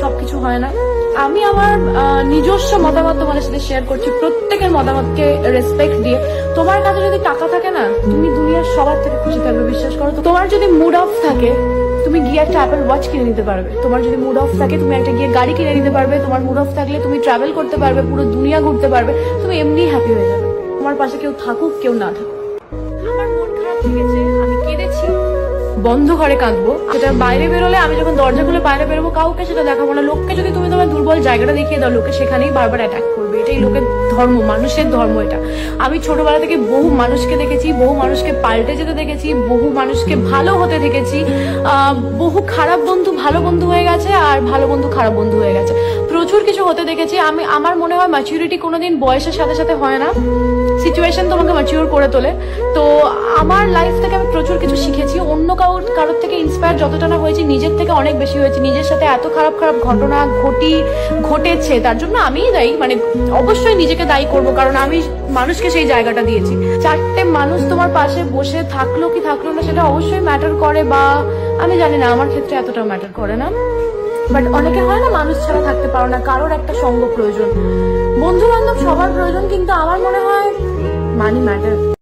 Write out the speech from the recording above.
সবকিছু হয় না। আমি আমার নিজস্ব মতামত তোমাদের সাথে শেয়ার করছি, প্রত্যেকের মতামতকে রেসপেক্ট দিয়ে। তোমার কাছে যদি টাকা থাকে না, তুমি দুনিয়ার সবার থেকে খুশি থাকবে, বিশ্বাস করো। তো তোমার যদি মুড অফ থাকে, তুমি গিয়ে একটা অ্যাপেল ওয়াচ কিনে নিতে পারবে। তোমার যদি মুড অফ থাকে, তুমি একটা গিয়ে গাড়ি কিনে নিতে পারবে। তোমার মুড অফ থাকলে তুমি ট্রাভেল করতে পারবে, পুরো দুনিয়া ঘুরতে পারবে। তুমি এমনি হ্যাপি হয়ে যাবে, তোমার পাশে কেউ থাকুক কেউ না থাকুক। আমার মন খারাপ লেগেছে, আমি কেঁদেছি, বন্ধ ঘরে কাঁদবো। সেটা বাইরে বেরোলে, আমি যখন দরজা খুলে বাইরে বেরোবো, কাউকে সেটা দেখাবো না। লোককে যদি তুমি তোমার দুর্বল জায়গাটা দেখিয়ে দাও, লোকে সেখানেই বারবার অ্যাটাক করবে। এটাই লোকের ধর্ম, মানুষের ধর্ম এটা। আমি ছোটবেলা থেকে বহু মানুষকে দেখেছি, বহু মানুষকে পাল্টে যেতে দেখেছি, বহু মানুষকে ভালো হতে দেখেছি। বহু খারাপ বন্ধু ভালো বন্ধু হয়ে গেছে, আর ভালো বন্ধু খারাপ বন্ধু হয়ে গেছে। প্রচুর কিছু হতে দেখেছি আমি। আমার মনে হয় ম্যাচুরিটি কোনোদিন বয়সের সাথে সাথে হয় না, সিচুয়েশন তোমাকে ম্যাচিওর করে তোলে। তো আমার লাইফ থেকে আমি প্রচুর কিছু শিখেছি। অন্য কারোর থেকে ইন্সপায়ার যতটা না হয়েছি, নিজের থেকে অনেক বেশি হয়েছি। নিজের সাথে এত খারাপ খারাপ ঘটনা ঘটেছে, তার জন্য আমিই দায়ী। মানে অবশ্যই নিজেকে দায়ী করবো, কারণ আমি মানুষকে সেই জায়গাটা দিয়েছি। চারটে মানুষ তোমার পাশে বসে থাকলো কি থাকলো না, সেটা অবশ্যই ম্যাটার করে, বা আমি জানি না, আমার ক্ষেত্রে এতটা ম্যাটার করে না। বাট অনেকে হয় না, মানুষ ছাড়া থাকতে পারো না, কারোর একটা সঙ্গ প্রয়োজন। বন্ধু বান্ধব সবার প্রয়োজন, কিন্তু আমার মনে হয় মানি ম্যাটার।